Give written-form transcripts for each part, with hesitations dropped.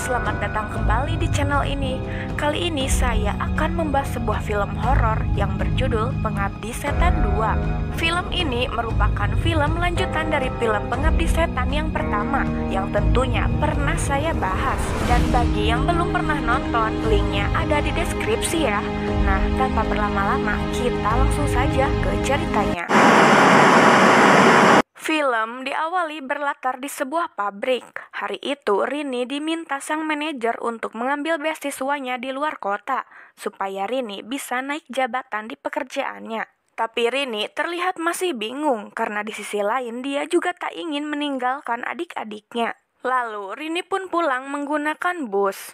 selamat datang kembali di channel ini. Kali ini saya akan membahas sebuah film horor yang berjudul Pengabdi Setan 2. Film ini merupakan film lanjutan dari film Pengabdi Setan yang pertama, yang tentunya pernah saya bahas. Dan bagi yang belum pernah nonton, linknya ada di deskripsi ya. Nah, tanpa berlama-lama, kita langsung saja ke ceritanya. Film diawali berlatar di sebuah pabrik. Hari itu Rini diminta sang manajer untuk mengambil beasiswanya di luar kota, supaya Rini bisa naik jabatan di pekerjaannya. Tapi Rini terlihat masih bingung karena di sisi lain dia juga tak ingin meninggalkan adik-adiknya. Lalu Rini pun pulang menggunakan bus.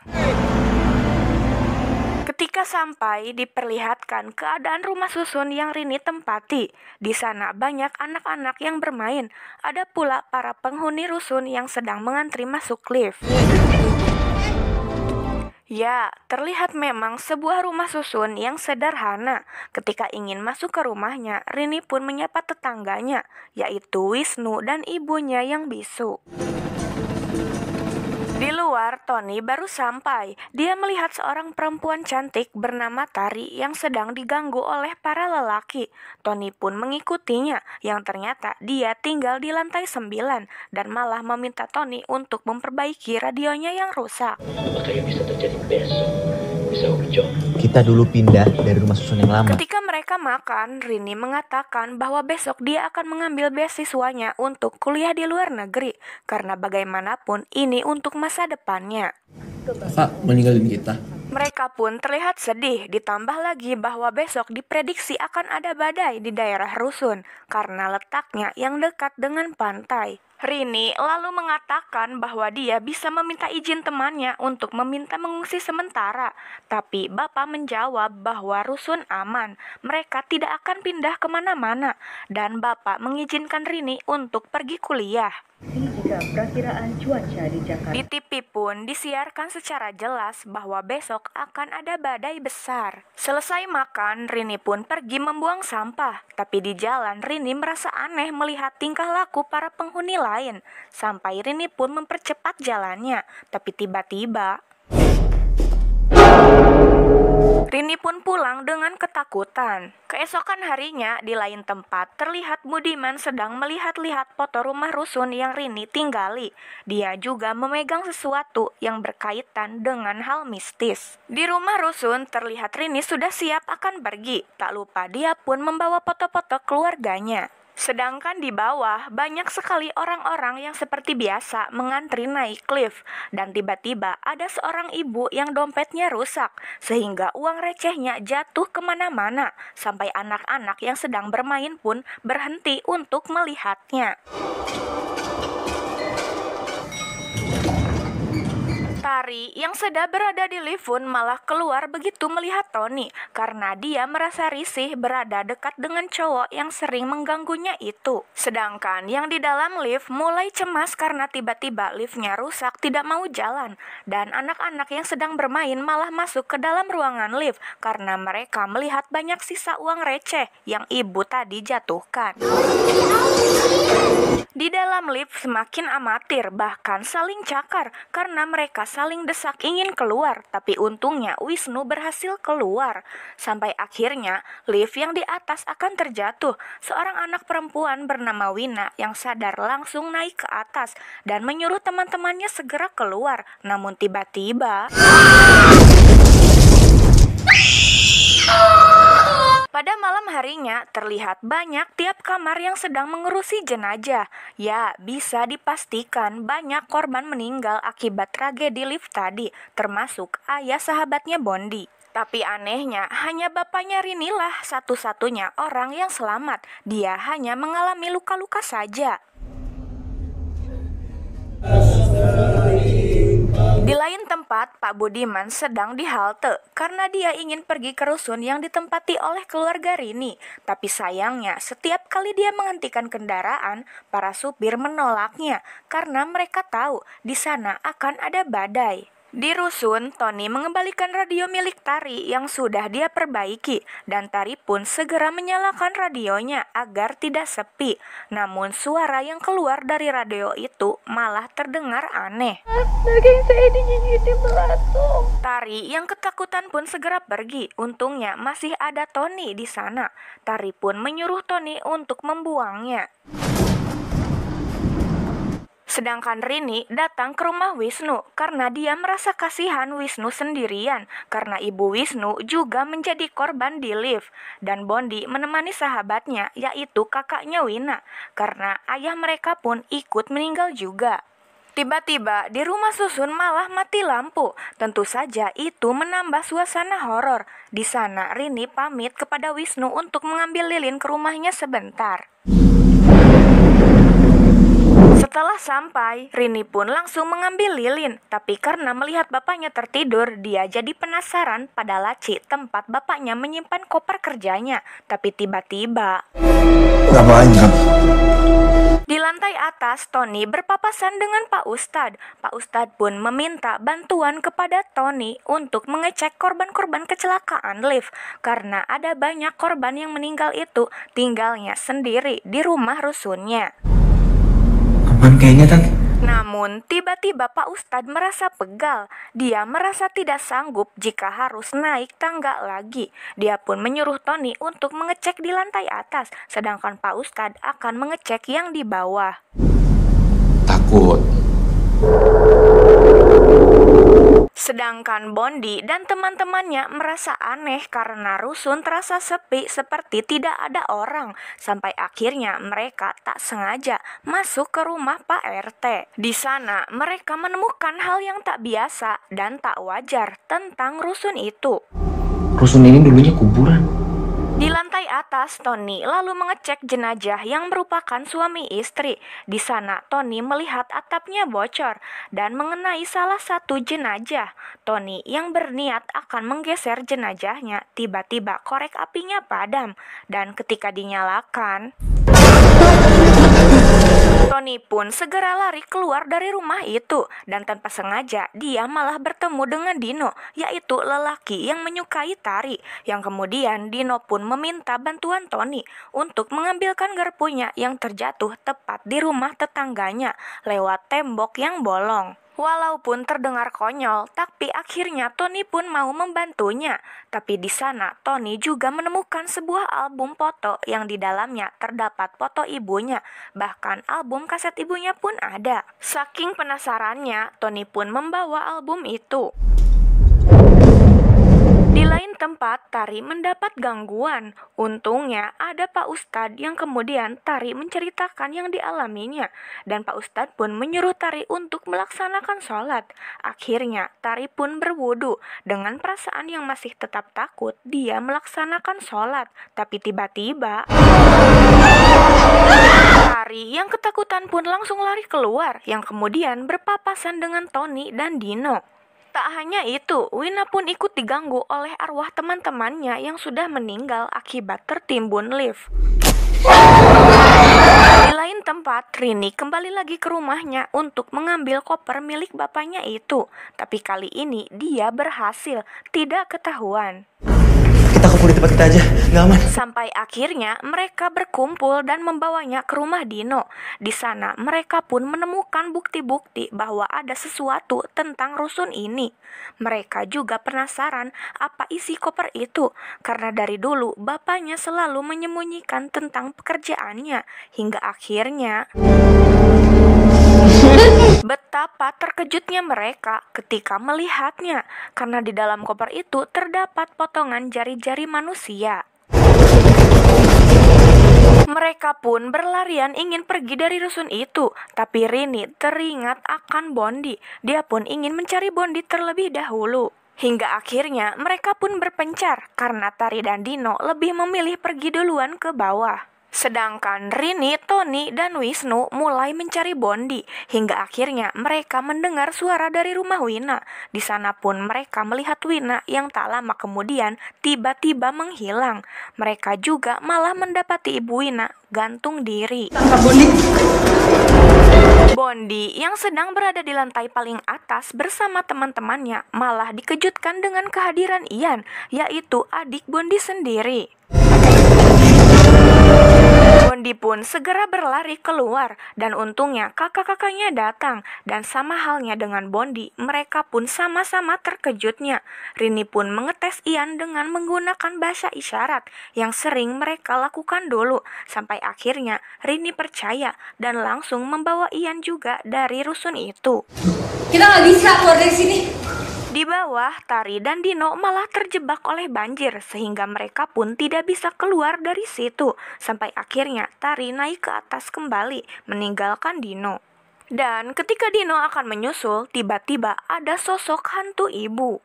Ketika sampai, diperlihatkan keadaan rumah susun yang Rini tempati. Di sana banyak anak-anak yang bermain. Ada pula para penghuni rusun yang sedang mengantri masuk lift. Ya, terlihat memang sebuah rumah susun yang sederhana. Ketika ingin masuk ke rumahnya, Rini pun menyapa tetangganya, yaitu Wisnu dan ibunya yang bisu. Di luar, Tony baru sampai. Dia melihat seorang perempuan cantik bernama Tari yang sedang diganggu oleh para lelaki. Tony pun mengikutinya, yang ternyata dia tinggal di lantai 9 dan malah meminta Tony untuk memperbaiki radionya yang rusak. Apa yang bisa terjadi besok? Bisa hujan. Kita dulu pindah dari rumah susun yang lama. Ketika mereka makan, Rini mengatakan bahwa besok dia akan mengambil beasiswanya untuk kuliah di luar negeri, karena bagaimanapun ini untuk masa depannya. Kakak meninggalin kita. Mereka pun terlihat sedih, ditambah lagi bahwa besok diprediksi akan ada badai di daerah rusun, karena letaknya yang dekat dengan pantai. Rini lalu mengatakan bahwa dia bisa meminta izin temannya untuk meminta mengungsi sementara. Tapi Bapak menjawab bahwa rusun aman, mereka tidak akan pindah kemana-mana. Dan Bapak mengizinkan Rini untuk pergi kuliah. Jika perakiraan cuaca di Jakarta. Di TV pun disiarkan secara jelas bahwa besok akan ada badai besar. Selesai makan, Rini pun pergi membuang sampah. Tapi di jalan, Rini merasa aneh melihat tingkah laku para penghuni lain. Sampai Rini pun mempercepat jalannya. Tapi tiba-tiba Rini pun pulang dengan ketakutan. Keesokan harinya, di lain tempat, terlihat Budiman sedang melihat-lihat foto rumah rusun yang Rini tinggali. Dia juga memegang sesuatu yang berkaitan dengan hal mistis. Di rumah rusun, terlihat Rini sudah siap akan pergi. Tak lupa dia pun membawa foto-foto keluarganya. Sedangkan di bawah, banyak sekali orang-orang yang seperti biasa mengantri naik lift. Dan tiba-tiba ada seorang ibu yang dompetnya rusak, sehingga uang recehnya jatuh kemana-mana. Sampai anak-anak yang sedang bermain pun berhenti untuk melihatnya. Tari yang sedang berada di lift pun malah keluar begitu melihat Tony, karena dia merasa risih berada dekat dengan cowok yang sering mengganggunya itu. Sedangkan yang di dalam lift mulai cemas karena tiba-tiba liftnya rusak tidak mau jalan. Dan anak-anak yang sedang bermain malah masuk ke dalam ruangan lift karena mereka melihat banyak sisa uang receh yang ibu tadi jatuhkan. Di dalam lift semakin amatir, bahkan saling cakar karena mereka saling desak ingin keluar. Tapi untungnya Wisnu berhasil keluar. Sampai akhirnya lift yang di atas akan terjatuh. Seorang anak perempuan bernama Wina yang sadar langsung naik ke atas dan menyuruh teman-temannya segera keluar. Namun tiba-tiba pada malam harinya, terlihat banyak tiap kamar yang sedang mengurusi jenazah. Ya, bisa dipastikan banyak korban meninggal akibat tragedi lift tadi, termasuk ayah sahabatnya Bondi. Tapi anehnya, hanya bapaknya Rini lah satu-satunya orang yang selamat. Dia hanya mengalami luka-luka saja. Di lain tempat, Pak Budiman sedang di halte karena dia ingin pergi ke rusun yang ditempati oleh keluarga Rini. Tapi sayangnya, setiap kali dia menghentikan kendaraan, para supir menolaknya karena mereka tahu di sana akan ada badai. Di rusun, Tony mengembalikan radio milik Tari yang sudah dia perbaiki dan Tari pun segera menyalakan radionya agar tidak sepi. Namun suara yang keluar dari radio itu malah terdengar aneh. Daging saya digigit belatung. Tari yang ketakutan pun segera pergi. Untungnya masih ada Tony di sana. Tari pun menyuruh Tony untuk membuangnya. Sedangkan Rini datang ke rumah Wisnu karena dia merasa kasihan Wisnu sendirian karena ibu Wisnu juga menjadi korban di lift. Dan Bondi menemani sahabatnya yaitu kakaknya Wina karena ayah mereka pun ikut meninggal juga. Tiba-tiba di rumah susun malah mati lampu. Tentu saja itu menambah suasana horor. Di sana Rini pamit kepada Wisnu untuk mengambil lilin ke rumahnya sebentar. Setelah sampai, Rini pun langsung mengambil lilin. Tapi karena melihat bapaknya tertidur, dia jadi penasaran pada laci tempat bapaknya menyimpan koper kerjanya. Tapi tiba-tiba di lantai atas, Tony berpapasan dengan Pak Ustadz. Pak Ustadz pun meminta bantuan kepada Tony untuk mengecek korban-korban kecelakaan lift. Karena ada banyak korban yang meninggal itu tinggalnya sendiri di rumah rusunnya. Kayaknya Tan. Namun tiba-tiba Pak Ustadz merasa pegal. Dia merasa tidak sanggup jika harus naik tangga lagi. Dia pun menyuruh Tony untuk mengecek di lantai atas, sedangkan Pak Ustadz akan mengecek yang di bawah. Takut. Sedangkan Bondi dan teman-temannya merasa aneh karena rusun terasa sepi seperti tidak ada orang. Sampai akhirnya mereka tak sengaja masuk ke rumah Pak RT. Di sana mereka menemukan hal yang tak biasa dan tak wajar tentang rusun itu. Rusun ini dulunya kuburan. Di lantai atas, Tony lalu mengecek jenazah yang merupakan suami istri. Di sana, Tony melihat atapnya bocor dan mengenai salah satu jenazah. Tony yang berniat akan menggeser jenazahnya, tiba-tiba korek apinya padam. Dan ketika dinyalakan, Tony pun segera lari keluar dari rumah itu dan tanpa sengaja dia malah bertemu dengan Dino, yaitu lelaki yang menyukai tari. Yang kemudian Dino pun meminta bantuan Tony untuk mengambilkan garpunya yang terjatuh tepat di rumah tetangganya lewat tembok yang bolong. Walaupun terdengar konyol, tapi akhirnya Tony pun mau membantunya. Tapi di sana Tony juga menemukan sebuah album foto yang di dalamnya terdapat foto ibunya. Bahkan album kaset ibunya pun ada. Saking penasarannya, Tony pun membawa album itu. Di lain tempat, Tari mendapat gangguan. Untungnya ada Pak Ustadz yang kemudian Tari menceritakan yang dialaminya. Dan Pak Ustadz pun menyuruh Tari untuk melaksanakan sholat. Akhirnya Tari pun berwudu. Dengan perasaan yang masih tetap takut, dia melaksanakan sholat. Tapi tiba-tiba Tari yang ketakutan pun langsung lari keluar, yang kemudian berpapasan dengan Tony dan Dino. Tak hanya itu, Wina pun ikut diganggu oleh arwah teman-temannya yang sudah meninggal akibat tertimbun lift. Di lain tempat, Rini kembali lagi ke rumahnya untuk mengambil koper milik bapaknya itu. Tapi kali ini dia berhasil, tidak ketahuan. Kita kumpul di tempat kita aja, nggak aman. Sampai akhirnya mereka berkumpul dan membawanya ke rumah Dino. Di sana mereka pun menemukan bukti-bukti bahwa ada sesuatu tentang rusun ini. Mereka juga penasaran apa isi koper itu, karena dari dulu bapaknya selalu menyembunyikan tentang pekerjaannya. Hingga akhirnya betapa terkejutnya mereka ketika melihatnya, karena di dalam koper itu terdapat potongan jari-jari manusia. Mereka pun berlarian ingin pergi dari rusun itu, tapi Rini teringat akan Bondi. Dia pun ingin mencari Bondi terlebih dahulu. Hingga akhirnya mereka pun berpencar, karena Tari dan Dino lebih memilih pergi duluan ke bawah. Sedangkan Rini, Tony, dan Wisnu mulai mencari Bondi. Hingga akhirnya mereka mendengar suara dari rumah Wina. Di sana pun mereka melihat Wina yang tak lama kemudian tiba-tiba menghilang. Mereka juga malah mendapati ibu Wina gantung diri. Tangkap Bondi. Bondi yang sedang berada di lantai paling atas bersama teman-temannya malah dikejutkan dengan kehadiran Ian, yaitu adik Bondi sendiri. Bondi pun segera berlari keluar dan untungnya kakak-kakaknya datang dan sama halnya dengan Bondi, mereka pun sama-sama terkejutnya. Rini pun mengetes Ian dengan menggunakan bahasa isyarat yang sering mereka lakukan dulu sampai akhirnya Rini percaya dan langsung membawa Ian juga dari rusun itu. Kita nggak bisa keluar dari sini. Di bawah, Tari dan Dino malah terjebak oleh banjir sehingga mereka pun tidak bisa keluar dari situ. Sampai akhirnya Tari naik ke atas kembali meninggalkan Dino. Dan ketika Dino akan menyusul, tiba-tiba ada sosok hantu ibu.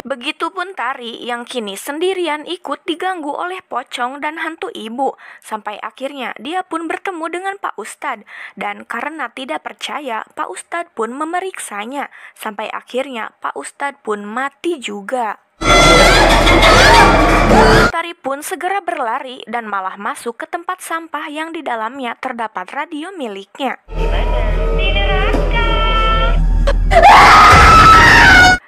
Begitupun Tari yang kini sendirian ikut diganggu oleh pocong dan hantu ibu. Sampai akhirnya dia pun bertemu dengan Pak Ustadz. Dan karena tidak percaya, Pak Ustadz pun memeriksanya. Sampai akhirnya Pak Ustadz pun mati juga. Tari pun segera berlari dan malah masuk ke tempat sampah yang di dalamnya terdapat radio miliknya.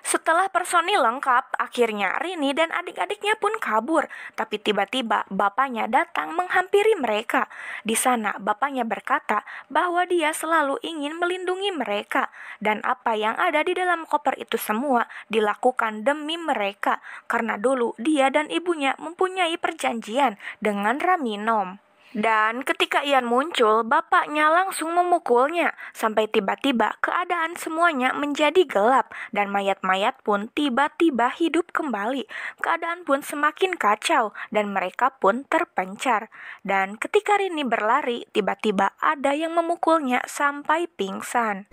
Setelah personil lengkap, akhirnya Rini dan adik-adiknya pun kabur. Tapi tiba-tiba bapaknya datang menghampiri mereka. Di sana bapaknya berkata bahwa dia selalu ingin melindungi mereka. Dan apa yang ada di dalam koper itu semua dilakukan demi mereka. Karena dulu dia dan ibunya mempunyai perjanjian dengan Raminom. Dan ketika Ian muncul, bapaknya langsung memukulnya, sampai tiba-tiba keadaan semuanya menjadi gelap, dan mayat-mayat pun tiba-tiba hidup kembali. Keadaan pun semakin kacau, dan mereka pun terpencar. Dan ketika Rini berlari, tiba-tiba ada yang memukulnya sampai pingsan.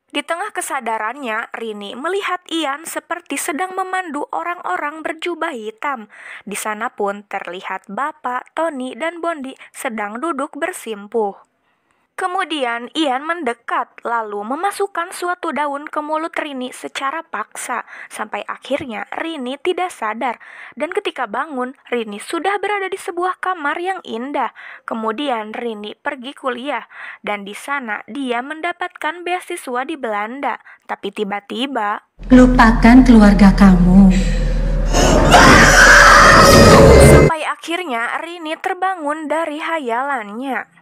Di tengah kesadarannya, Rini melihat Ian seperti sedang memandu orang-orang berjubah hitam. Di sana pun terlihat Bapak, Tony, dan Bondi sedang duduk bersimpuh. Kemudian Ian mendekat lalu memasukkan suatu daun ke mulut Rini secara paksa sampai akhirnya Rini tidak sadar dan ketika bangun Rini sudah berada di sebuah kamar yang indah. Kemudian Rini pergi kuliah dan di sana dia mendapatkan beasiswa di Belanda. Tapi tiba-tiba Lupakan keluarga kamu. sampai akhirnya Rini terbangun dari hayalannya.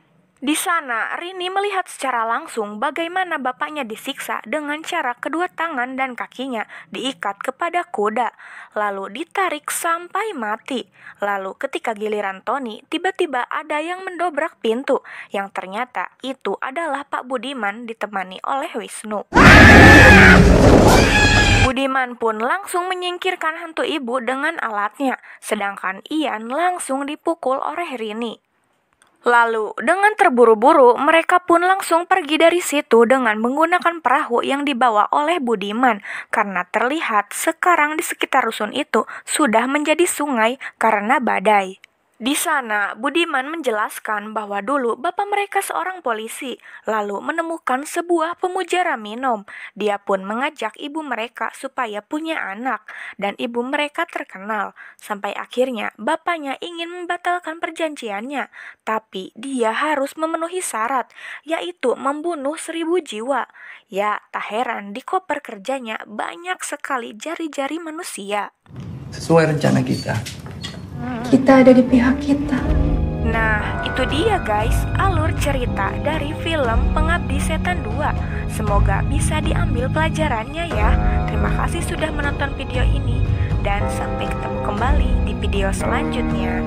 Di sana, Rini melihat secara langsung bagaimana bapaknya disiksa dengan cara kedua tangan dan kakinya diikat kepada kuda, lalu ditarik sampai mati. Lalu ketika giliran Tony, tiba-tiba ada yang mendobrak pintu, yang ternyata itu adalah Pak Budiman ditemani oleh Wisnu. Budiman pun langsung menyingkirkan hantu ibu dengan alatnya, sedangkan Ian langsung dipukul oleh Rini. Lalu, dengan terburu-buru, mereka pun langsung pergi dari situ dengan menggunakan perahu yang dibawa oleh Budiman. Karena terlihat sekarang di sekitar rusun itu sudah menjadi sungai karena badai. Di sana, Budiman menjelaskan bahwa dulu bapak mereka seorang polisi, lalu menemukan sebuah pemuja Raminom. Dia pun mengajak ibu mereka supaya punya anak, dan ibu mereka terkenal. Sampai akhirnya, bapaknya ingin membatalkan perjanjiannya, tapi dia harus memenuhi syarat, yaitu membunuh 1000 jiwa. Ya, tak heran di koper kerjanya banyak sekali jari-jari manusia. Sesuai rencana kita. Kita ada di pihak kita. Nah, itu dia guys, alur cerita dari film Pengabdi Setan 2. Semoga bisa diambil pelajarannya ya. Terima kasih sudah menonton video ini, dan sampai ketemu kembali di video selanjutnya.